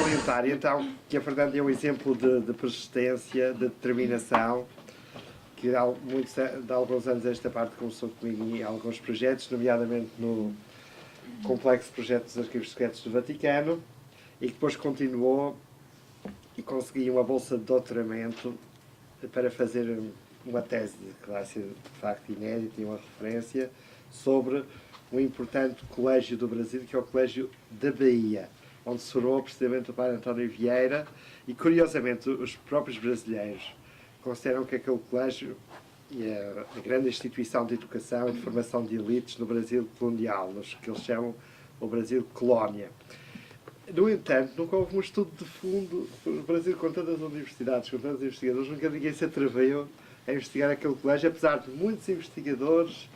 salientar, então, que a Fernanda é um exemplo de persistência, de determinação, que há de alguns anos esta parte começou comigo em alguns projetos, nomeadamente no complexo projeto dos Arquivos Secretos do Vaticano, e que depois continuou e consegui uma bolsa de doutoramento para fazer uma tese que vai ser de facto inédita e uma referência sobre um importante colégio do Brasil, que é o Colégio da Bahia, onde se formou precisamente o padre António Vieira, e curiosamente os próprios brasileiros consideram que aquele colégio é a grande instituição de educação e de formação de elites no Brasil colonial, nos que eles chamam o Brasil colónia. No entanto, nunca houve um estudo de fundo. O Brasil, com tantas universidades, com tantos investigadores, nunca ninguém se atreveu a investigar aquele colégio, apesar de muitos investigadores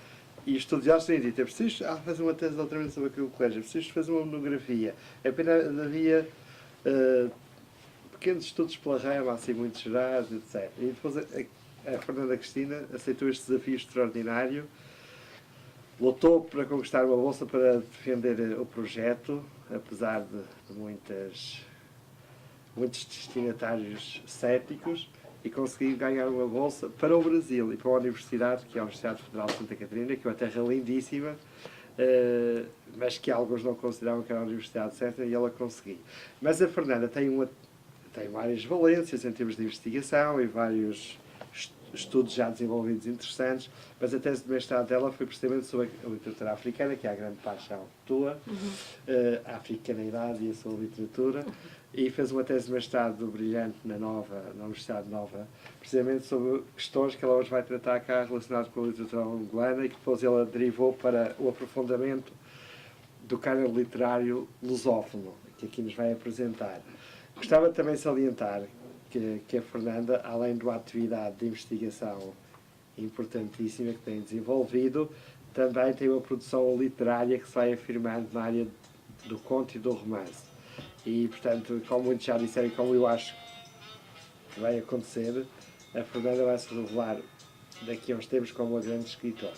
e estudiosos terem dito: é preciso fazer uma tese de doutoramento sobre aquele colégio, é preciso fazer uma monografia. Apenas havia pequenos estudos pela rama, assim, muito gerais, etc. E depois a Fernanda Cristina aceitou este desafio extraordinário, lutou para conquistar uma bolsa para defender o projeto, apesar de muitos destinatários céticos, e conseguiu ganhar uma bolsa para o Brasil e para a Universidade, que é a Universidade Federal de Santa Catarina, que é uma terra lindíssima, mas que alguns não consideravam que era a universidade certa, e ela conseguiu. Mas a Fernanda tem várias valências em termos de investigação e vários estudos já desenvolvidos interessantes, mas a tese de mestrado dela foi precisamente sobre a literatura africana, que é a grande paixão tua, a africanidade e a sua literatura, e fez uma tese de mestrado brilhante na Universidade Nova, precisamente sobre questões que ela hoje vai tratar cá relacionadas com a literatura angolana, e que depois ela derivou para o aprofundamento do cânon literário lusófono, que aqui nos vai apresentar. Gostava também de salientar que a Fernanda, além de uma atividade de investigação importantíssima que tem desenvolvido, também tem uma produção literária que se vai afirmando na área do conto e do romance. E, portanto, como muitos já disseram e como eu acho que vai acontecer, a Fernanda vai se revelar daqui a uns tempos como uma grande escritora.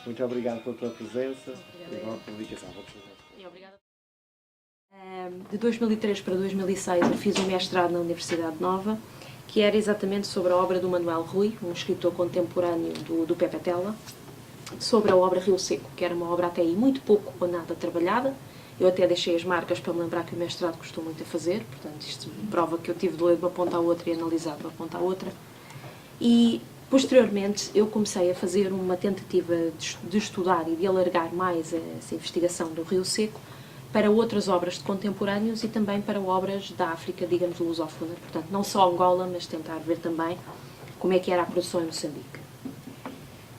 Muito obrigado pela tua presença e boa publicação. Obrigada. De 2003 para 2006 eu fiz um mestrado na Universidade Nova, que era exatamente sobre a obra do Manuel Rui, um escritor contemporâneo do Pepe Tela, sobre a obra Rio Seco, que era uma obra até aí muito pouco ou nada trabalhada. Eu até deixei as marcas para me lembrar que o mestrado custou muito a fazer, portanto isto prova que eu tive de ler de uma ponta à outra e analisar de uma ponta à outra. E posteriormente eu comecei a fazer uma tentativa de estudar e de alargar mais essa investigação do Rio Seco para outras obras de contemporâneos e também para obras da África, digamos, lusófona. Portanto, não só Angola, mas tentar ver também como é que era a produção em Moçambique.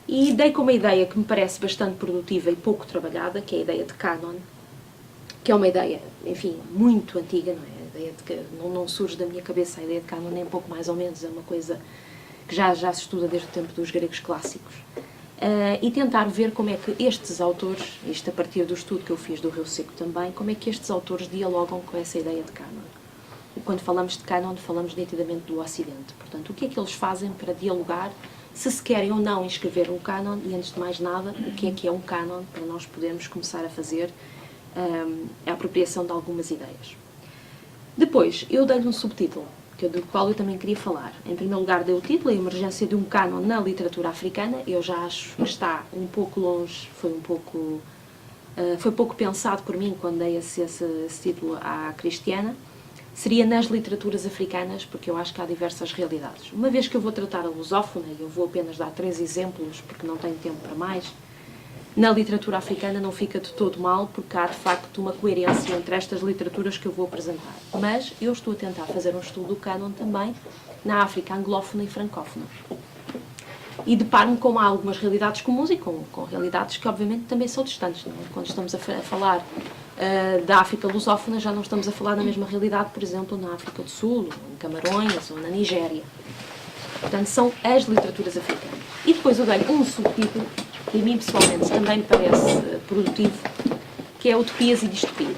E dei com uma ideia que me parece bastante produtiva e pouco trabalhada, que é a ideia de cânon, que é uma ideia, enfim, muito antiga, não é? A ideia de que não surge da minha cabeça, a ideia de cânon nem pouco mais ou menos, é uma coisa que já se estuda desde o tempo dos gregos clássicos. E tentar ver como é que estes autores, isto a partir do estudo que eu fiz do Rio Seco também, como é que estes autores dialogam com essa ideia de cânon. E quando falamos de cânon, falamos nitidamente do Ocidente. Portanto, o que é que eles fazem para dialogar, se querem ou não inscrever um cânon, e antes de mais nada, o que é um cânon, para nós podermos começar a fazer a apropriação de algumas ideias. Depois, eu dei-lhe um subtítulo, do qual eu também queria falar. Em primeiro lugar, dei o título, A Emergência de um Cânon na Literatura Africana. Eu já acho que está um pouco longe, foi pouco pensado por mim quando dei esse título à Cristiana. Seria nas literaturas africanas, porque eu acho que há diversas realidades. Uma vez que eu vou tratar a lusófona, e eu vou apenas dar 3 exemplos, porque não tenho tempo para mais, na literatura africana não fica de todo mal, porque há de facto uma coerência entre estas literaturas que eu vou apresentar. Mas eu estou a tentar fazer um estudo do cânon também na África anglófona e francófona. E deparo-me com algumas realidades comuns e com realidades que obviamente também são distantes. Não é? Quando estamos a falar da África lusófona, já não estamos a falar da mesma realidade, por exemplo, na África do Sul, ou em Camarões, ou na Nigéria. Portanto, são as literaturas africanas. E depois eu dei um subtítulo, que a mim pessoalmente também me parece produtivo, que é Utopias e Distopias.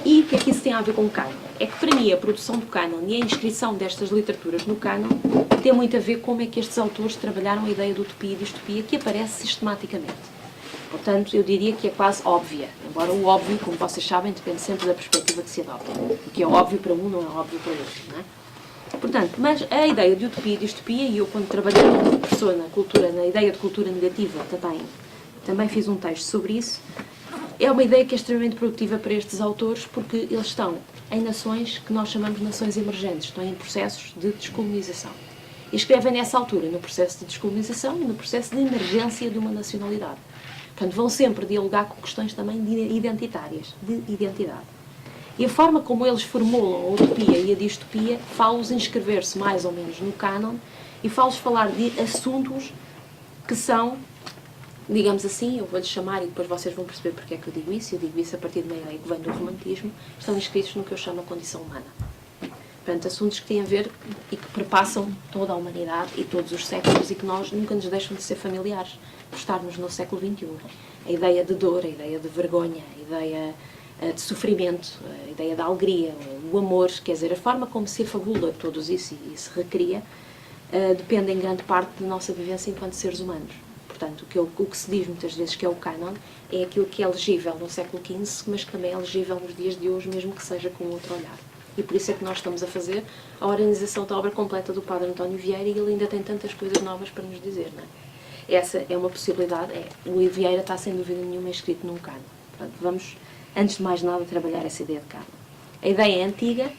E o que é que isso tem a ver com o cânon? É que para mim a produção do cânon e a inscrição destas literaturas no cânon tem muito a ver com como é que estes autores trabalharam a ideia de utopia e distopia, que aparece sistematicamente. Portanto, eu diria que é quase óbvia. Embora o óbvio, como vocês sabem, depende sempre da perspectiva que se adota. O que é óbvio para um não é óbvio para outro, não é? Portanto, mas a ideia de utopia e distopia, e eu quando trabalhei como professor na cultura, na ideia de cultura negativa, também fiz um texto sobre isso, é uma ideia que é extremamente produtiva para estes autores, porque eles estão em nações que nós chamamos de nações emergentes, estão em processos de descolonização. E escrevem nessa altura, no processo de descolonização e no processo de emergência de uma nacionalidade. Portanto, vão sempre dialogar com questões também identitárias, de identidade. E a forma como eles formulam a utopia e a distopia fala-os inscrever-se mais ou menos no cânon e fala-os falar de assuntos que são, digamos assim, eu vou-lhes chamar e depois vocês vão perceber porque é que eu digo isso a partir de uma ideia que vem do romantismo, estão inscritos no que eu chamo a condição humana. Portanto, assuntos que têm a ver e que perpassam toda a humanidade e todos os séculos e que nós nunca nos deixam de ser familiares por estarmos no século XXI. A ideia de dor, a ideia de vergonha, a ideia de sofrimento, a ideia da alegria, o amor, quer dizer, a forma como se afabula todos isso e se recria, depende em grande parte da nossa vivência enquanto seres humanos. Portanto, o que se diz muitas vezes que é o cânon é aquilo que é legível no século XV, mas que também é legível nos dias de hoje, mesmo que seja com outro olhar. E por isso é que nós estamos a fazer a organização da obra completa do Padre António Vieira e ele ainda tem tantas coisas novas para nos dizer, não é? Essa é uma possibilidade. O Vieira está, sem dúvida nenhuma, escrito num cânon. Portanto, vamos, antes de mais nada, trabalhar essa ideia de cânon. A ideia é antiga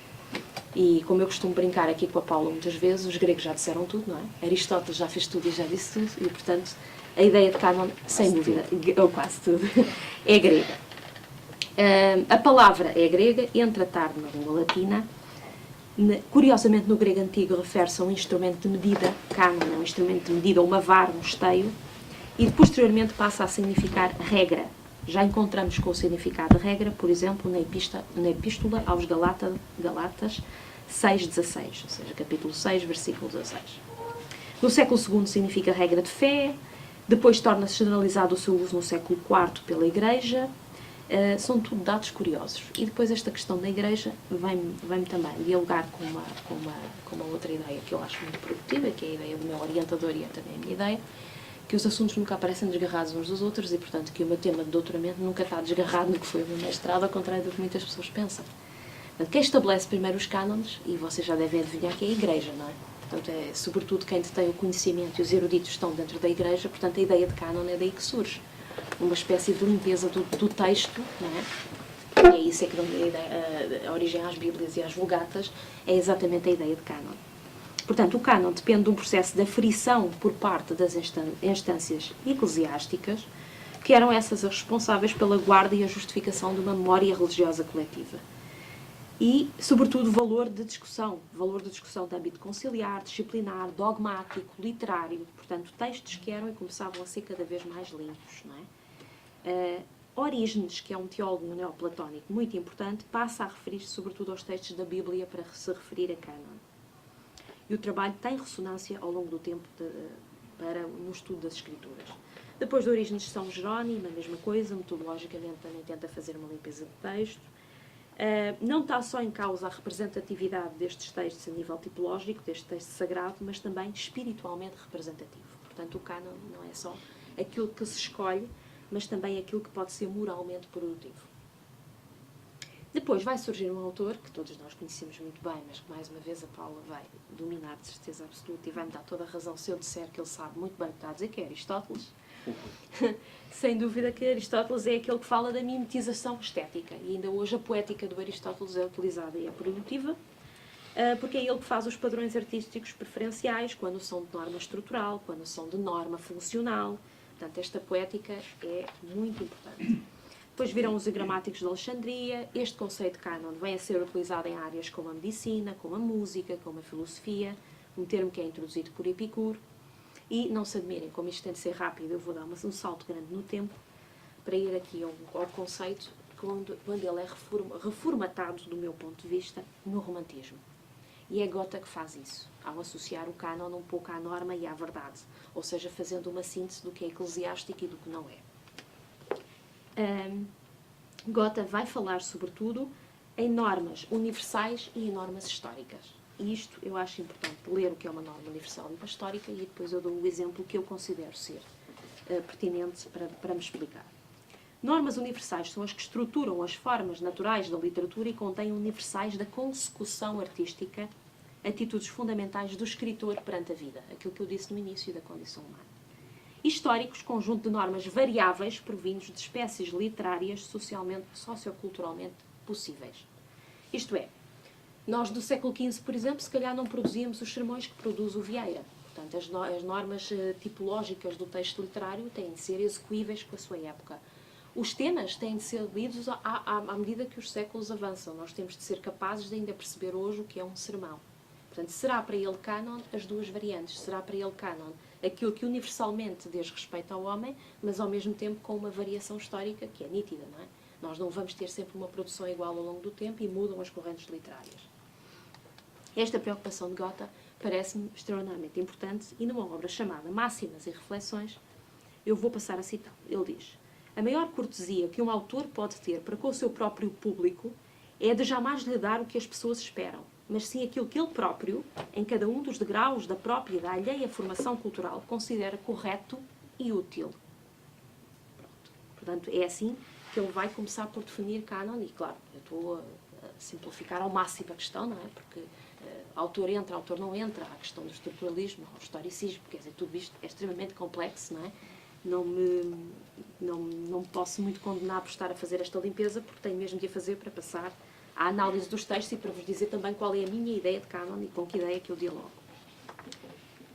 e, como eu costumo brincar aqui com a Paula muitas vezes, os gregos já disseram tudo, não é? Aristóteles já fez tudo e já disse tudo e, portanto, a ideia de cânon, sem dúvida, ou quase tudo, é grega. A palavra é grega, entra tarde na língua latina. Curiosamente, no grego antigo, refere-se a um instrumento de medida, cânon é um instrumento de medida, uma vara, um esteio, e posteriormente passa a significar regra. Já encontramos com o significado de regra, por exemplo, na Epístola aos Galatas 6,16, ou seja, capítulo 6, versículo 16. No século II significa regra de fé, depois torna-se generalizado o seu uso no século IV pela Igreja. São tudo dados curiosos. E depois esta questão da Igreja vem-me também dialogar com uma outra ideia que eu acho muito produtiva, que é a ideia do meu orientador e é também a minha ideia, que os assuntos nunca aparecem desgarrados uns dos outros e, portanto, que o meu tema de doutoramento nunca está desgarrado no que foi o meu mestrado, ao contrário do que muitas pessoas pensam. Portanto, quem estabelece primeiro os cânones, e vocês já devem adivinhar que é a Igreja, não é? Portanto, é sobretudo quem detém o conhecimento e os eruditos estão dentro da Igreja, portanto, a ideia de cânon é daí que surge. Uma espécie de limpeza do texto, não é? E é isso é que dá a origem às Bíblias e às Vulgatas, é exatamente a ideia de cânon. Portanto, o cânon depende de um processo de aferição por parte das instâncias eclesiásticas, que eram essas as responsáveis pela guarda e a justificação de uma memória religiosa coletiva. E, sobretudo, valor de discussão de âmbito conciliar, disciplinar, dogmático, literário, portanto, textos que eram e começavam a ser cada vez mais limpos, não é? Orígenes, que é um teólogo neoplatónico muito importante, passa a referir-se sobretudo aos textos da Bíblia para se referir a cânon. E o trabalho tem ressonância ao longo do tempo no estudo das Escrituras. Depois de Orígenes de São Jerónimo, a mesma coisa, metodologicamente também tenta fazer uma limpeza de texto. Não está só em causa a representatividade destes textos a nível tipológico, deste texto sagrado, mas também espiritualmente representativo. Portanto, o cânon não é só aquilo que se escolhe, mas também aquilo que pode ser moralmente produtivo. Depois vai surgir um autor, que todos nós conhecemos muito bem, mas que mais uma vez a Paula vai dominar de certeza absoluta e vai-me dar toda a razão se eu disser que ele sabe muito bem o que está a dizer, que é Aristóteles. Sem dúvida que Aristóteles é aquele que fala da mimetização estética, e ainda hoje a poética do Aristóteles é utilizada e é produtiva, porque é ele que faz os padrões artísticos preferenciais, quando são de norma estrutural, quando são de norma funcional. Portanto, esta poética é muito importante. Depois virão os gramáticos de Alexandria. Este conceito de cânon vem a ser utilizado em áreas como a medicina, como a música, como a filosofia, um termo que é introduzido por Epicuro. E não se admirem, como isto tem de ser rápido, eu vou dar um salto grande no tempo para ir aqui ao conceito quando ele é reformatado, do meu ponto de vista, no romantismo. E é Goethe que faz isso, ao associar o cânon um pouco à norma e à verdade, ou seja, fazendo uma síntese do que é eclesiástico e do que não é. Goethe vai falar, sobretudo, em normas universais e em normas históricas. E isto eu acho importante, ler o que é uma norma universal e uma histórica, e depois eu dou o exemplo que eu considero ser pertinente para me explicar. Normas universais são as que estruturam as formas naturais da literatura e contêm universais da consecução artística, atitudes fundamentais do escritor perante a vida, aquilo que eu disse no início da condição humana. Históricos, conjunto de normas variáveis provindos de espécies literárias socioculturalmente possíveis. Isto é, nós do século XV, por exemplo, se calhar não produzíamos os sermões que produz o Vieira. Portanto, as normas tipológicas do texto literário têm de ser execuíveis com a sua época. Os temas têm de ser lidos à medida que os séculos avançam. Nós temos de ser capazes de ainda perceber hoje o que é um sermão. Portanto, será para ele cânon as duas variantes. Será para ele cânon aquilo que universalmente diz respeito ao homem, mas ao mesmo tempo com uma variação histórica que é nítida, não é? Nós não vamos ter sempre uma produção igual ao longo do tempo e mudam as correntes literárias. Esta preocupação de Goethe parece-me extraordinariamente importante e numa obra chamada Máximas e Reflexões, eu vou passar a citar. Ele diz: a maior cortesia que um autor pode ter para com o seu próprio público é de jamais lhe dar o que as pessoas esperam, mas sim aquilo que ele próprio, em cada um dos degraus da própria e da alheia formação cultural, considera correto e útil. Pronto. Portanto, é assim que ele vai começar por definir cânon, e claro, eu estou a simplificar ao máximo a questão, não é? Porque autor entra, autor não entra, há a questão do estruturalismo, ao historicismo, quer dizer, tudo isto é extremamente complexo, não é? Não me posso muito condenar por estar a fazer esta limpeza, porque tenho mesmo de a fazer para passar à análise dos textos e para vos dizer também qual é a minha ideia de cânon e com que ideia que eu dialogo.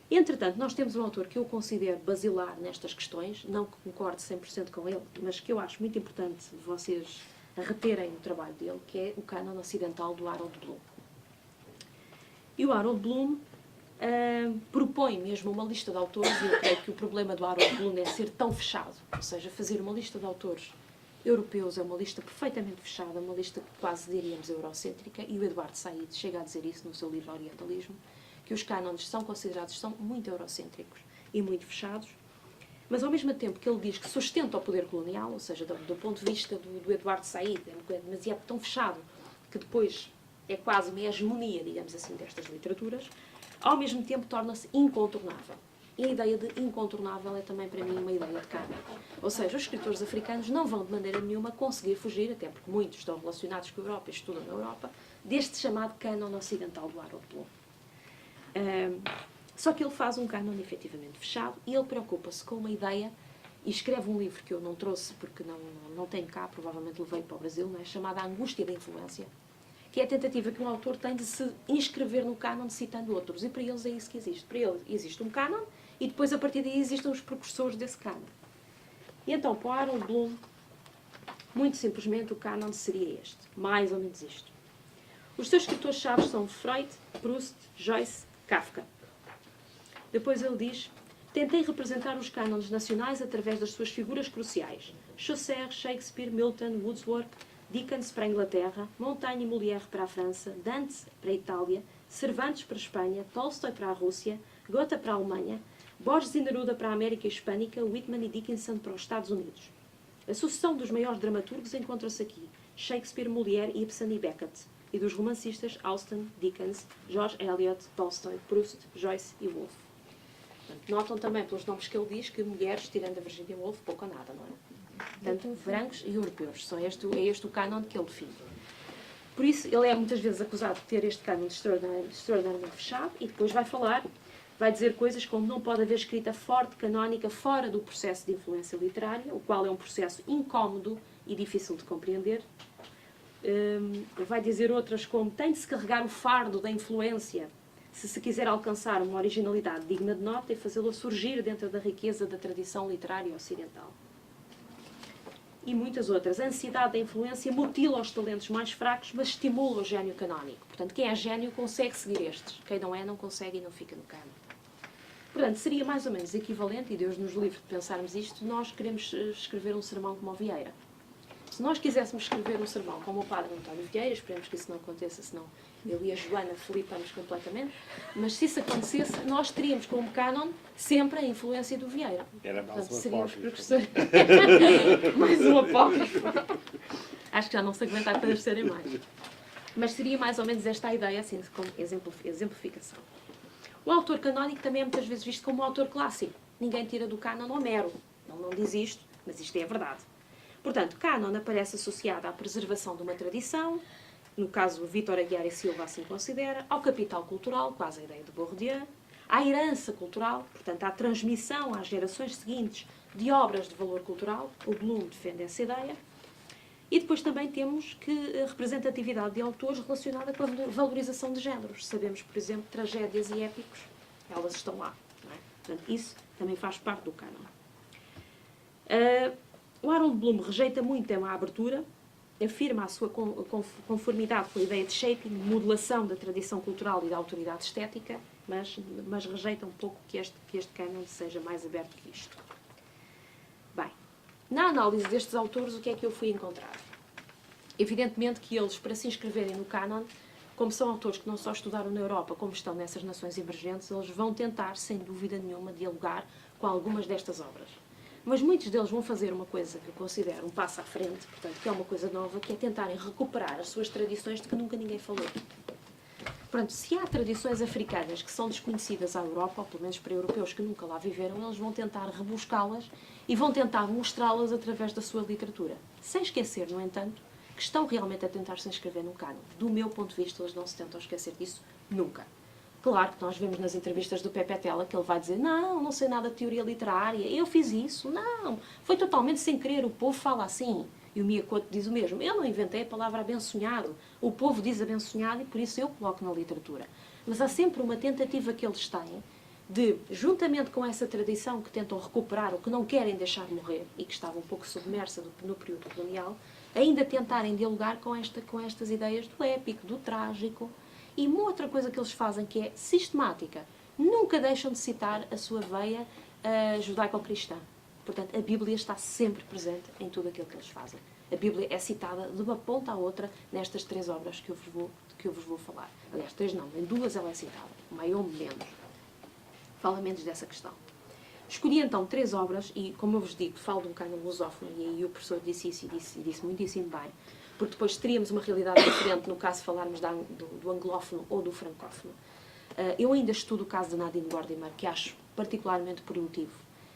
Entretanto, nós temos um autor que eu considero basilar nestas questões, não que concorde 100% com ele, mas que eu acho muito importante vocês reterem o trabalho dele, que é o cânon ocidental do Harold Bloom. E o Harold Bloom propõe mesmo uma lista de autores, e eu creio que o problema do Harold Bloom é ser tão fechado, ou seja, fazer uma lista de autores europeus é uma lista perfeitamente fechada, uma lista quase diríamos eurocêntrica, e o Eduardo Said chega a dizer isso no seu livro Orientalismo, que os cânones são considerados muito eurocêntricos e muito fechados, mas ao mesmo tempo que ele diz que sustenta o poder colonial, ou seja, do ponto de vista do Eduardo Said, mas é tão fechado que depois é quase uma hegemonia, digamos assim, destas literaturas, ao mesmo tempo torna-se incontornável. E a ideia de incontornável é também para mim uma ideia de cânon. Ou seja, os escritores africanos não vão de maneira nenhuma conseguir fugir, até porque muitos estão relacionados com a Europa e estudam na Europa, deste chamado cânon ocidental do Harold Bloom. Só que ele faz um cânon efetivamente fechado e ele preocupa-se com uma ideia e escreve um livro que eu não trouxe porque não tenho cá, provavelmente levei para o Brasil, não é? Chamado A Angústia da Influência, que é a tentativa que um autor tem de se inscrever no cânon citando outros. E para eles é isso que existe. Para eles existe um cânon e depois, a partir daí, existem os precursores desse cânon. E então, para o Harold Bloom, muito simplesmente, o cânon seria este. Mais ou menos isto. Os seus escritores-chave são Freud, Proust, Joyce, Kafka. Depois ele diz: tentei representar os cânones nacionais através das suas figuras cruciais. Chaucer, Shakespeare, Milton, Wordsworth, Dickens para a Inglaterra, Montaigne e Molière para a França, Dante para a Itália, Cervantes para a Espanha, Tolstói para a Rússia, Goethe para a Alemanha, Borges e Neruda para a América Hispânica, Whitman e Dickinson para os Estados Unidos. A sucessão dos maiores dramaturgos encontra-se aqui: Shakespeare, Molière, Ibsen e Beckett, e dos romancistas Austen, Dickens, George Eliot, Tolstói, Proust, Joyce e Woolf. Portanto, notam também pelos nomes que ele diz que mulheres, tirando a Virginia Woolf, pouco ou nada, não é? Portanto, brancos e europeus. É este o cânon que ele define. Por isso, ele é muitas vezes acusado de ter este cânon extraordinariamente fechado e depois vai dizer coisas como: não pode haver escrita forte, canónica, fora do processo de influência literária, o qual é um processo incómodo e difícil de compreender. Vai dizer outras como: tem de se carregar o fardo da influência se quiser alcançar uma originalidade digna de nota e fazê-la surgir dentro da riqueza da tradição literária ocidental. E muitas outras. A ansiedade da influência mutila os talentos mais fracos, mas estimula o gênio canónico. Portanto, quem é gênio consegue seguir estes. Quem não é, não consegue e não fica no cânon. Portanto, seria mais ou menos equivalente, e Deus nos livre de pensarmos isto, nós queremos escrever um sermão como o Vieira. Se nós quiséssemos escrever um sermão como o padre António Vieira, esperemos que isso não aconteça, senão eu e a Joana flipamos completamente, mas se isso acontecesse, nós teríamos como cânon sempre a influência do Vieira. Era mais Portanto, um seríamos apócrifo. mais um apócrifo. Acho que já não se aguenta para serem mais. Mas seria mais ou menos esta a ideia, assim, como exemplificação. O autor canónico também é muitas vezes visto como um autor clássico. Ninguém tira do cânon Homero. não diz isto, mas isto é verdade. Portanto, cânon aparece associado à preservação de uma tradição, no caso, Vítor Aguiar e Silva assim considera, ao capital cultural, quase a ideia de Bourdieu, à herança cultural, portanto, à transmissão às gerações seguintes de obras de valor cultural, o Bloom defende essa ideia, e depois também temos que a representatividade de autores relacionada com a valorização de géneros. Sabemos, por exemplo, tragédias e épicos, elas estão lá. Não é? Portanto, isso também faz parte do cânon. O Harold Bloom rejeita muito a abertura, afirma a sua conformidade com a ideia de shaping, modelação da tradição cultural e da autoridade estética, mas rejeita um pouco que este cânon seja mais aberto que isto. Bem, na análise destes autores, o que é que eu fui encontrar? Evidentemente que eles, para se inscreverem no cânon, como são autores que não só estudaram na Europa, como estão nessas nações emergentes, eles vão tentar, sem dúvida nenhuma, dialogar com algumas destas obras. Mas muitos deles vão fazer uma coisa que eu considero um passo à frente, portanto, que é uma coisa nova, que é tentarem recuperar as suas tradições de que nunca ninguém falou. Portanto, se há tradições africanas que são desconhecidas à Europa, ou pelo menos para europeus que nunca lá viveram, eles vão tentar rebuscá-las e vão tentar mostrá-las através da sua literatura. Sem esquecer, no entanto, que estão realmente a tentar se inscrever no cânon. Do meu ponto de vista, eles não se tentam esquecer disso nunca. Claro que nós vemos nas entrevistas do Pepe Tela que ele vai dizer não sei nada de teoria literária, eu fiz isso, não, foi totalmente sem querer, o povo fala assim. E o Mia Couto diz o mesmo, eu não inventei a palavra abençonhado, o povo diz abençonhado e por isso eu coloco na literatura. Mas há sempre uma tentativa que eles têm de, juntamente com essa tradição que tentam recuperar ou que não querem deixar morrer e que estava um pouco submersa no período colonial, ainda tentarem dialogar com estas ideias do épico, do trágico. E uma outra coisa que eles fazem que é sistemática, nunca deixam de citar a sua veia judaico-cristã. Portanto, a Bíblia está sempre presente em tudo aquilo que eles fazem. A Bíblia é citada de uma ponta à outra nestas 3 obras que eu vos vou falar. Aliás, 3 não, em 2 ela é citada, maior menos. Fala menos dessa questão. Escolhi então 3 obras e, como eu vos digo, falo de um cânon lusófono e aí o professor disse isso e disse muitíssimo bem, porque depois teríamos uma realidade diferente no caso de falarmos do anglófono ou do francófono. Eu ainda estudo o caso de Nadine Gordimer, que acho particularmente produtivo,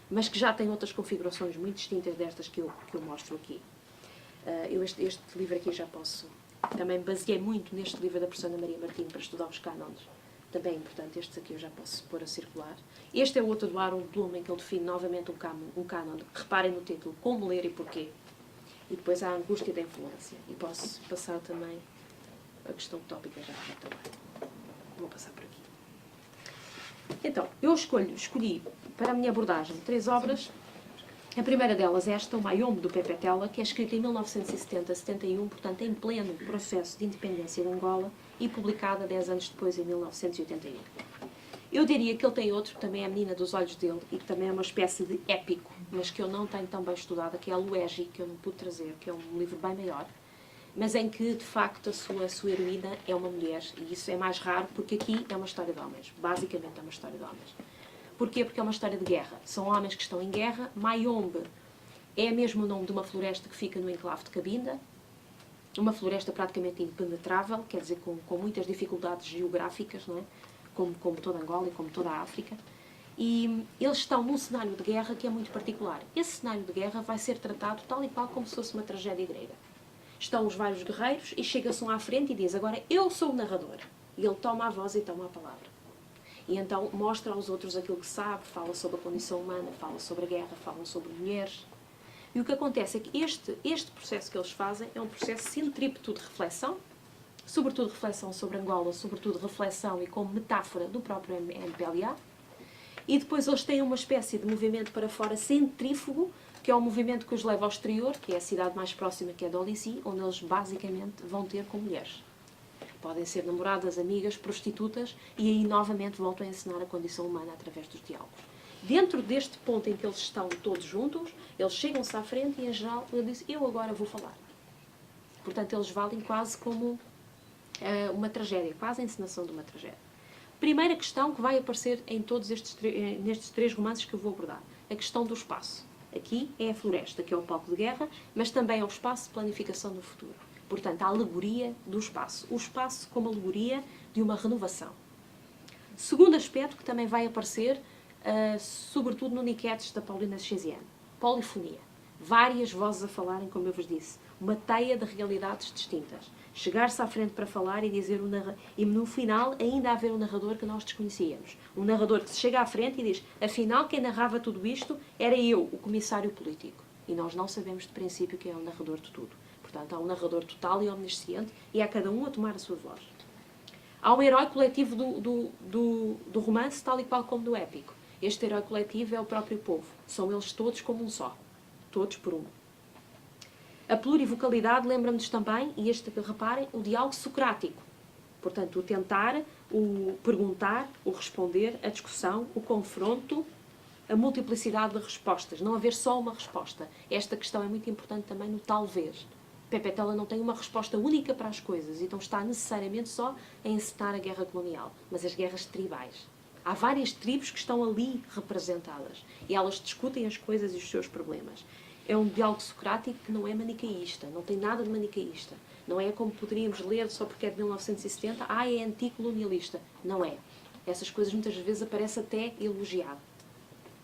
mas que já tem outras configurações muito distintas destas que eu mostro aqui. Este livro aqui já posso... Também baseei muito neste livro da professora Maria Martins para estudar os cânones. Também é importante, estes aqui eu já posso pôr a circular. Este é o outro do Harold Bloom, em que ele define novamente um cânon. Reparem no título, como ler e porquê. E depois há a angústia da influência. E posso passar também a questão tópica já também. Vou passar por aqui. Então, eu escolhi para a minha abordagem 3 obras. A primeira delas é esta, o Mayombe, do Pepe Tela, que é escrita em 1970-71, portanto, em pleno processo de independência de Angola e publicada 10 anos depois, em 1981. Eu diria que ele tem outro, que também é A Menina dos Olhos dele, e que também é uma espécie de épico, mas que eu não tenho tão bem estudada, que é a Luigi, que eu não pude trazer, que é um livro bem maior, mas em que, de facto, a sua heroína é uma mulher, e isso é mais raro, porque aqui é uma história de homens. Basicamente é uma história de homens. Porquê? Porque é uma história de guerra. São homens que estão em guerra. Mayombe é mesmo o nome de uma floresta que fica no enclave de Cabinda, uma floresta praticamente impenetrável, quer dizer, com muitas dificuldades geográficas, não é? Como toda Angola e como toda a África. E eles estão num cenário de guerra que é muito particular. Esse cenário de guerra vai ser tratado tal e qual como se fosse uma tragédia grega. Estão os vários guerreiros e chega-se um à frente e diz, agora eu sou o narrador. E ele toma a voz e toma a palavra. E então mostra aos outros aquilo que sabe, fala sobre a condição humana, fala sobre a guerra, fala sobre mulheres. E o que acontece é que este processo que eles fazem é um processo centrípeto de reflexão, sobretudo reflexão sobre Angola, sobretudo reflexão e como metáfora do próprio MPLA. E depois eles têm uma espécie de movimento para fora centrífugo, que é um movimento que os leva ao exterior, que é a cidade mais próxima, que é Dolisie, onde eles basicamente vão ter com mulheres. Podem ser namoradas, amigas, prostitutas, e aí novamente voltam a ensinar a condição humana através dos diálogos. Dentro deste ponto em que eles estão todos juntos, eles chegam-se à frente e, em geral, ele diz, eu agora vou falar. Portanto, eles valem quase como uma tragédia, quase a encenação de uma tragédia. Primeira questão que vai aparecer em todos nestes 3 romances que eu vou abordar, a questão do espaço. Aqui é a floresta, que é o palco de guerra, mas também é o espaço de planificação do futuro. Portanto, a alegoria do espaço. O espaço como alegoria de uma renovação. Segundo aspecto que também vai aparecer, sobretudo no Niquetes, da Paulina Chesiane. polifonia. Várias vozes a falarem, como eu vos disse. Uma teia de realidades distintas. Chegar-se à frente para falar e dizer e no final ainda haver um narrador que nós desconhecíamos. Um narrador que se chega à frente e diz, afinal quem narrava tudo isto era eu, o comissário político. E nós não sabemos de princípio quem é o narrador de tudo. Portanto, há um narrador total e omnisciente e há cada um a tomar a sua voz. Há um herói coletivo do romance, tal e qual como do épico. Este herói coletivo é o próprio povo. São eles todos como um só. Todos por um. A plurivocalidade lembra-nos também, e este, reparem, o diálogo socrático. Portanto, o tentar, o perguntar, o responder, a discussão, o confronto, a multiplicidade de respostas. Não haver só uma resposta. Esta questão é muito importante também no talvez. Pepe Tela não tem uma resposta única para as coisas, então está necessariamente só a encetar a guerra colonial, mas as guerras tribais. Há várias tribos que estão ali representadas e elas discutem as coisas e os seus problemas. É um diálogo socrático que não é manicaísta, não tem nada de manicaísta. Não é como poderíamos ler só porque é de 1970, é anticolonialista. Não é. Essas coisas muitas vezes aparecem até elogiado.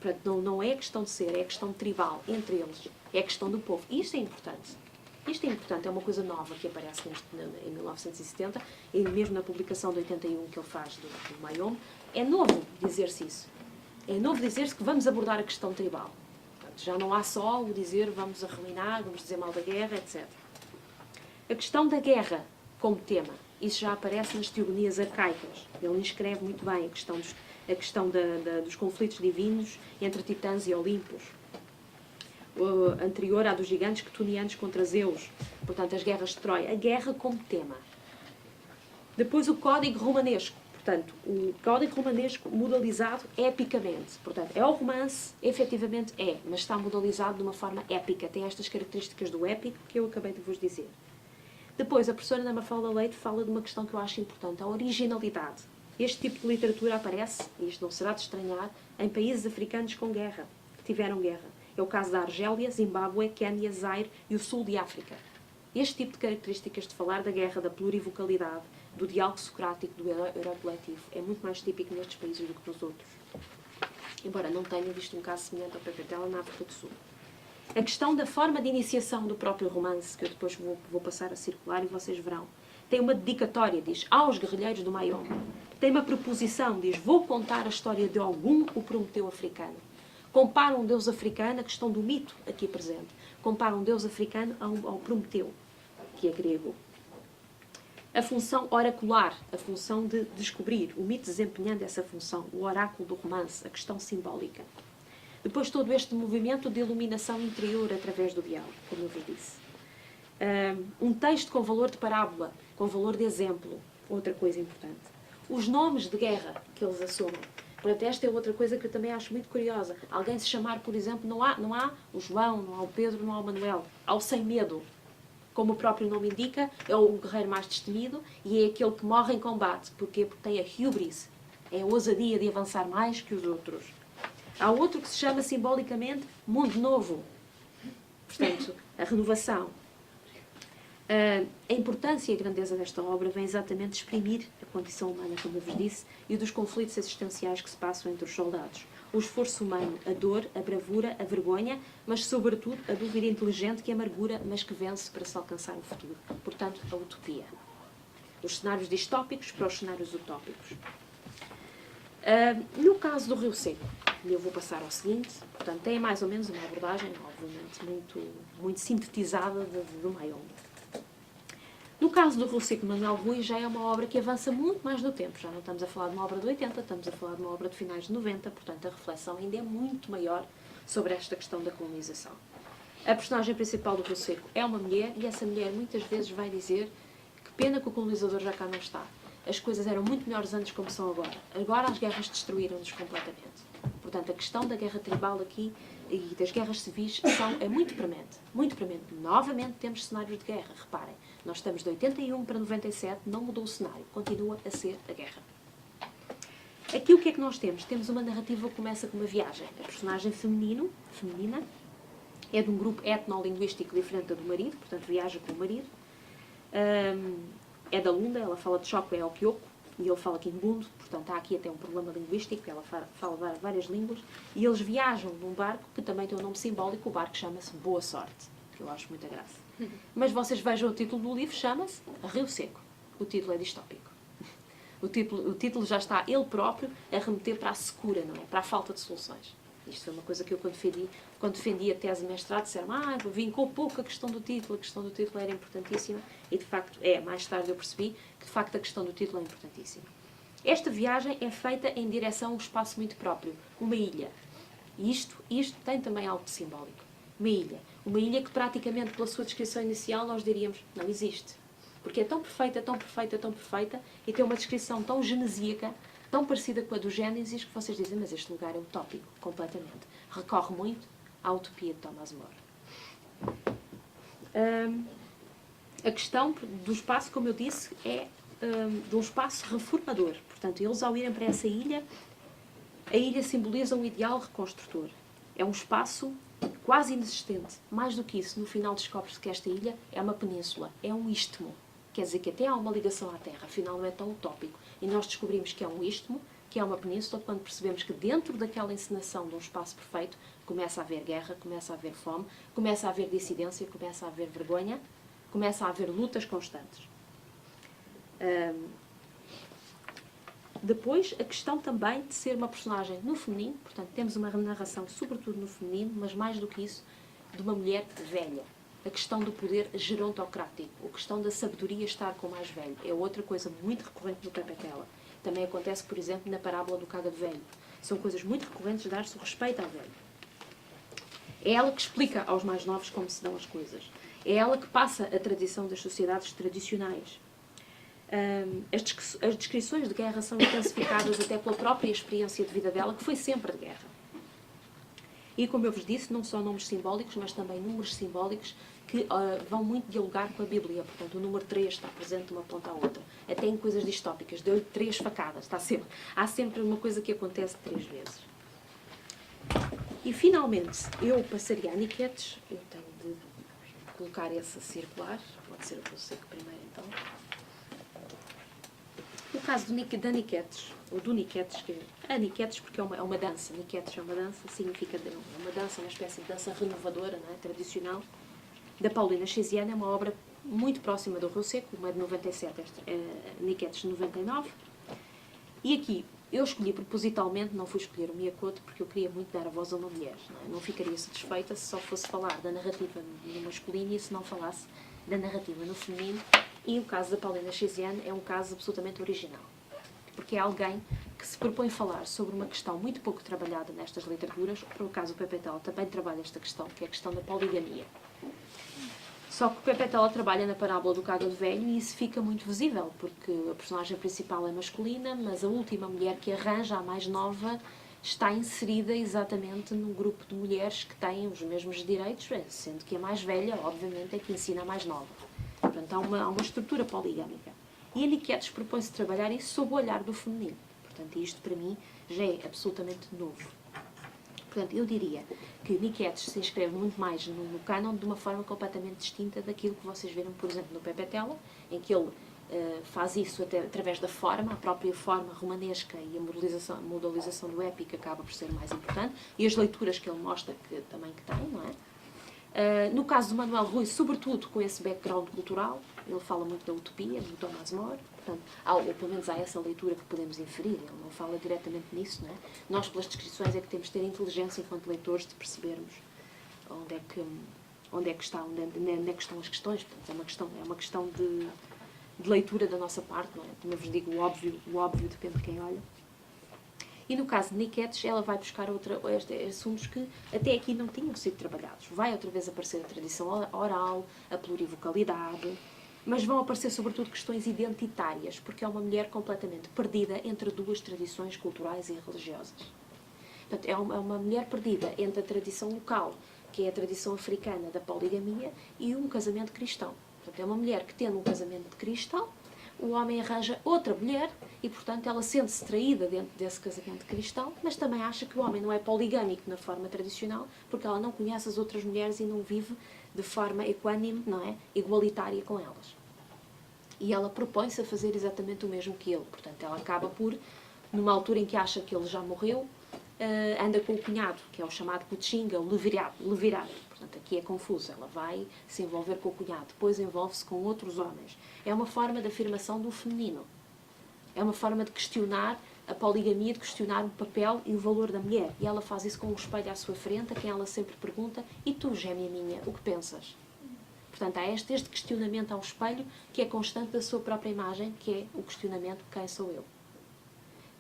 Portanto, não é questão de ser, é questão tribal, entre eles. É questão do povo. E isto é importante. Isto é importante, é uma coisa nova que aparece em 1970, e mesmo na publicação de 81 que ele faz do Mayom. É novo dizer-se isso. É novo dizer-se que vamos abordar a questão tribal. Portanto, já não há só o dizer vamos arruinar, vamos dizer mal da guerra, etc. A questão da guerra como tema, isso já aparece nas teogonias arcaicas. Ele inscreve muito bem a questão dos conflitos divinos entre titãs e Olimpos. Anterior à dos gigantes quetonianos contra Zeus. Portanto, as guerras de Troia. A guerra como tema. Depois o código romanesco. Portanto, o código romanesco modalizado epicamente. Portanto, é o romance, efetivamente é, mas está modalizado de uma forma épica. Tem estas características do épico que eu acabei de vos dizer. Depois, a professora Ana Mafalda Leite fala de uma questão que eu acho importante, a originalidade. Este tipo de literatura aparece, e isto não será de estranhar, em países africanos com guerra, que tiveram guerra. É o caso da Argélia, Zimbábue, Quénia, Zaire e o sul de África. Este tipo de características de falar da guerra, da plurivocalidade, do diálogo socrático, do herói coletivo, é muito mais típico nestes países do que nos outros. Embora não tenha visto um caso semelhante ao Pepe Tela na África do Sul. A questão da forma de iniciação do próprio romance, que eu depois vou passar a circular e vocês verão, tem uma dedicatória, diz, aos guerrilheiros do Mayom. Tem uma proposição, diz, vou contar a história de Ogum, o Prometeu africano. Compara um deus africano, a questão do mito aqui presente, compara um deus africano ao Prometeu, que é grego. A função oracular, a função de descobrir, o mito desempenhando essa função, o oráculo do romance, a questão simbólica. Depois todo este movimento de iluminação interior através do diálogo, como eu vos disse. Um texto com valor de parábola, com valor de exemplo, outra coisa importante. Os nomes de guerra que eles assumem. Portanto, esta é outra coisa que eu também acho muito curiosa. Alguém se chamar, por exemplo, não há o João, não há o Pedro, não há o Manuel. Há o sem medo. Como o próprio nome indica, é o guerreiro mais destemido e é aquele que morre em combate. Porquê? Porque tem a hubris. É a ousadia de avançar mais que os outros. Há outro que se chama simbolicamente Mundo Novo. Portanto, a renovação. A importância e a grandeza desta obra vem exatamente de exprimir a condição humana, como eu vos disse, e dos conflitos existenciais que se passam entre os soldados. O esforço humano, a dor, a bravura, a vergonha, mas sobretudo a dúvida inteligente que amargura, mas que vence para se alcançar o futuro. Portanto, a utopia. Os cenários distópicos para os cenários utópicos. No caso do Rio Seco, eu vou passar ao seguinte, portanto, tem mais ou menos uma abordagem, obviamente, muito sintetizada do Mayom. No caso do Rio Seco de Manuel Rui, já é uma obra que avança muito mais no tempo. Já não estamos a falar de uma obra de 80, estamos a falar de uma obra de finais de 90, portanto, a reflexão ainda é muito maior sobre esta questão da colonização. A personagem principal do Rio Seco é uma mulher, e essa mulher muitas vezes vai dizer que pena que o colonizador já cá não está. As coisas eram muito melhores antes como são agora. Agora as guerras destruíram-nos completamente. Portanto, a questão da guerra tribal aqui e das guerras civis é muito premente. Muito premente. Novamente temos cenários de guerra. Reparem, nós estamos de 81 para 97, não mudou o cenário. Continua a ser a guerra. Aqui o que é que nós temos? Temos uma narrativa que começa com uma viagem. A personagem feminina é de um grupo etnolinguístico diferente da do marido, portanto viaja com o marido. É da Lunda, ela fala de Choco e Opioko, e ele fala Quimbundo, portanto há aqui até um problema linguístico, ela fala várias línguas, e eles viajam num barco que também tem um nome simbólico, o barco chama-se Boa Sorte, que eu acho muita graça. Mas vocês vejam o título do livro, chama-se Rio Seco. O título é distópico. O título já está, ele próprio, a remeter para a secura, não é? Para a falta de soluções. Isto foi uma coisa que eu, quando defendi a tese de mestrado, disseram, vincou pouco a questão do título era importantíssima, e de facto mais tarde eu percebi que de facto a questão do título é importantíssima. Esta viagem é feita em direção a um espaço muito próprio, uma ilha. E isto tem também algo de simbólico. Uma ilha que praticamente pela sua descrição inicial nós diríamos, não existe. Porque é tão perfeita, tão perfeita, tão perfeita, e tem uma descrição tão genesíaca, tão parecida com a do Gênesis, que vocês dizem, mas este lugar é utópico, completamente. Recorre muito à utopia de Thomas More. A questão do espaço, como eu disse, é de um espaço reformador. Portanto, eles ao irem para essa ilha, a ilha simboliza um ideal reconstrutor. É um espaço quase inexistente. Mais do que isso, no final descobre-se que esta ilha é uma península, é um istmo. Quer dizer que até há uma ligação à Terra, afinal não é tão utópico. E nós descobrimos que é um istmo, que é uma península, quando percebemos que dentro daquela encenação de um espaço perfeito começa a haver guerra, começa a haver fome, começa a haver dissidência, começa a haver vergonha, começa a haver lutas constantes. Depois, a questão também de ser uma personagem no feminino, portanto, temos uma narração sobretudo no feminino, mas mais do que isso, de uma mulher velha. A questão do poder gerontocrático, a questão da sabedoria estar com o mais velho, é outra coisa muito recorrente no Pepetela. Também acontece, por exemplo, na parábola do Cágado Velho. São coisas muito recorrentes de dar-se o respeito ao velho. É ela que explica aos mais novos como se dão as coisas. É ela que passa a tradição das sociedades tradicionais. As descrições de guerra são intensificadas até pela própria experiência de vida dela, que foi sempre de guerra. E, como eu vos disse, não só nomes simbólicos, mas também números simbólicos que vão muito dialogar com a Bíblia. Portanto, o número 3 está presente de uma ponta à outra. Até em coisas distópicas. Deu-lhe 3 facadas. Há sempre uma coisa que acontece 3 vezes. E, finalmente, eu passaria a Niquetes. Eu tenho de colocar esse a circular. Pode ser o que eu sei que primeiro, então. O caso da Niquetes, ou do Niquetes, que a Niquetes porque é uma dança. Niquetes é uma dança, significa uma dança, uma espécie de dança renovadora, não é? Tradicional. Da Paulina Chesiane, é uma obra muito próxima do Rio Seco, uma de 97, Niquetes de 99. E aqui, eu escolhi propositalmente, não fui escolher o Miyakoto, porque eu queria muito dar a voz a uma mulher. Não ficaria satisfeita se só fosse falar da narrativa no masculino e se não falasse da narrativa no feminino. E o caso da Paulina Chesiane é um caso absolutamente original. Porque é alguém que se propõe falar sobre uma questão muito pouco trabalhada nestas literaturas. Por acaso o Pepetela também trabalha esta questão, que é a questão da poligamia. Só que o Pepetela trabalha na parábola do Cágado Velho e isso fica muito visível, porque a personagem principal é masculina, mas a última mulher que arranja, a mais nova, está inserida exatamente num grupo de mulheres que têm os mesmos direitos, sendo que a mais velha, obviamente, é que ensina a mais nova. Portanto, há uma estrutura poligâmica. E a Niquetes propõe-se trabalhar isso sob o olhar do feminino. Portanto, isto para mim já é absolutamente novo. Portanto, eu diria que Niquetes se inscreve muito mais no cânon de uma forma completamente distinta daquilo que vocês viram, por exemplo, no Pepetela, em que ele faz isso até através da forma, a própria forma romanesca e a modalização do épico acaba por ser mais importante, e as leituras que ele mostra que também que tem, não é? No caso do Manuel Rui, sobretudo com esse background cultural, ele fala muito da utopia, do Thomas More, portanto, ou pelo menos há essa leitura que podemos inferir, ele não fala diretamente nisso, não é? Nós, pelas descrições, é que temos de ter inteligência enquanto leitores de percebermos onde é que estão as questões, portanto, é uma questão de leitura da nossa parte, não é? Como eu vos digo, o óbvio depende de quem olha. E no caso de Niquetes, ela vai buscar assuntos que até aqui não tinham sido trabalhados. Vai outra vez aparecer a tradição oral, a plurivocalidade, mas vão aparecer sobretudo questões identitárias, porque é uma mulher completamente perdida entre duas tradições culturais e religiosas. Portanto, é uma mulher perdida entre a tradição local, que é a tradição africana da poligamia, e um casamento cristão. Portanto, é uma mulher que, tendo um casamento cristão, o homem arranja outra mulher e, portanto, ela sente-se traída dentro desse casamento cristão, mas também acha que o homem não é poligâmico na forma tradicional, porque ela não conhece as outras mulheres e não vive de forma equânime, não é? Igualitária com elas. E ela propõe-se a fazer exatamente o mesmo que ele. Portanto, ela acaba por, numa altura em que acha que ele já morreu, anda com o cunhado, que é o chamado Puchinga, o levirado. Portanto, aqui é confuso. Ela vai se envolver com o cunhado, depois envolve-se com outros homens. É uma forma de afirmação do feminino. É uma forma de questionar a poligamia, de questionar o papel e o valor da mulher. E ela faz isso com um espelho à sua frente, a quem ela sempre pergunta: e tu, gêmea minha, o que pensas? Portanto, há este questionamento ao espelho, que é constante da sua própria imagem, que é o questionamento: quem sou eu?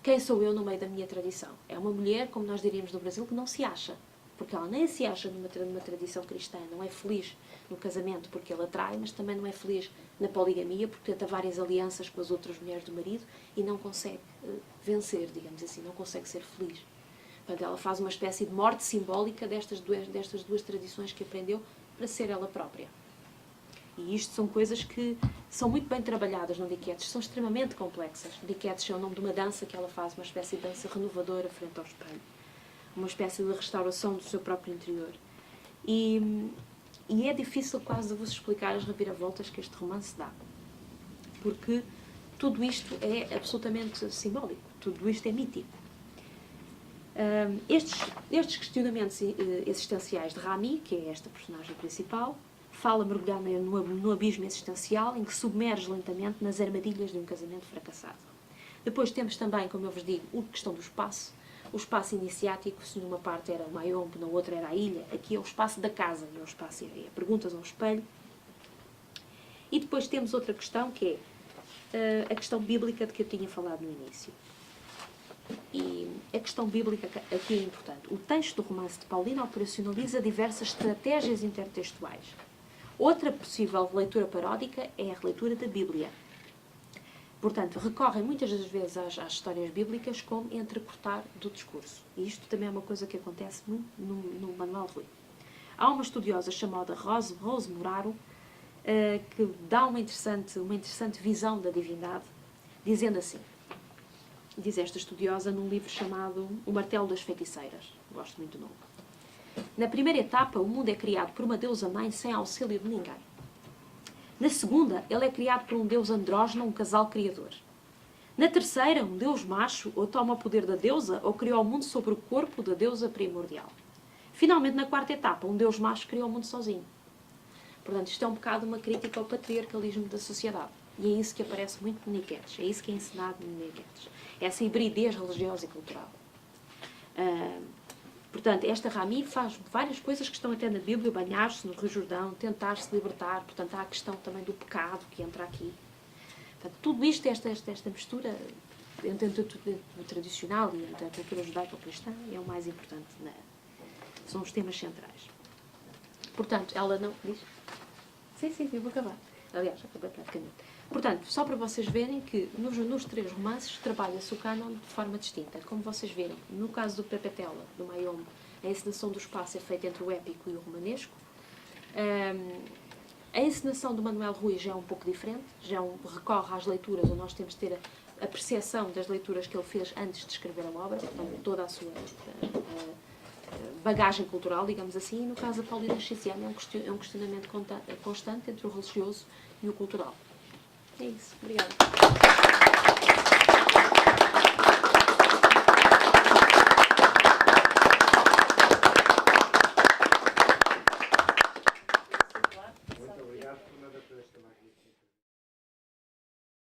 Quem sou eu no meio da minha tradição? É uma mulher, como nós diríamos no Brasil, que não se acha. Porque ela nem se acha numa tradição cristã, não é feliz no casamento porque ele atrai, mas também não é feliz na poligamia porque tenta várias alianças com as outras mulheres do marido e não consegue vencer, digamos assim, não consegue ser feliz. Portanto, ela faz uma espécie de morte simbólica destas duas tradições que aprendeu para ser ela própria. E isto são coisas que são muito bem trabalhadas no Diquetes, são extremamente complexas. Diquetes é o nome de uma dança que ela faz, uma espécie de dança renovadora frente ao espelho. Uma espécie de restauração do seu próprio interior. E é difícil quase de vos explicar as reviravoltas que este romance dá. Porque tudo isto é absolutamente simbólico, tudo isto é mítico. Estes questionamentos existenciais de Rami, que é esta personagem principal, fala mergulhar no abismo existencial em que submerge lentamente nas armadilhas de um casamento fracassado. Depois temos também, como eu vos digo, a questão do espaço. O espaço iniciático, se numa parte era o Mayombe, na outra era a ilha, aqui é o espaço da casa, é o espaço é perguntas ao espelho. E depois temos outra questão, que é a questão bíblica de que eu tinha falado no início. E a questão bíblica aqui é importante. O texto do romance de Paulina operacionaliza diversas estratégias intertextuais. Outra possível leitura paródica é a releitura da Bíblia. Portanto, recorrem muitas das vezes às histórias bíblicas como entrecortar do discurso. E isto também é uma coisa que acontece muito no Manuel Rui. Há uma estudiosa chamada Rose Muraro que dá uma interessante visão da divindade, dizendo assim, diz esta estudiosa num livro chamado O Martelo das Feiticeiras. Gosto muito do nome. Na primeira etapa, o mundo é criado por uma deusa-mãe sem auxílio de ninguém. Na segunda, ele é criado por um deus andrógeno, um casal criador. Na terceira, um deus macho ou toma o poder da deusa ou criou o mundo sobre o corpo da deusa primordial. Finalmente, na quarta etapa, um deus macho criou o mundo sozinho. Portanto, isto é um bocado uma crítica ao patriarcalismo da sociedade. E é isso que aparece muito no Niquetes. É isso que é ensinado no Niquetes. Essa hibridez religiosa e cultural. Portanto, esta Rami faz várias coisas que estão até na Bíblia, banhar-se no Rio Jordão, tentar se libertar. Portanto, há a questão também do pecado que entra aqui. Portanto, tudo isto, esta mistura entre o tradicional e entre a cultura judaico-cristã é o mais importante. São os temas centrais. Portanto, ela não... Diz? Sim, eu vou acabar. Aliás, acabei praticamente. Portanto, só para vocês verem que nos três romances trabalha-se o cânon de forma distinta. Como vocês viram, no caso do Pepetela, do Mayombe, a encenação do espaço é feita entre o épico e o romanesco. A encenação do Manuel Rui já é um pouco diferente, recorre às leituras, onde nós temos de ter a percepção das leituras que ele fez antes de escrever a obra, portanto, toda a sua bagagem cultural, digamos assim, e no caso da Paulina Chiziane é um questionamento constante entre o religioso e o cultural. É isso. Obrigada.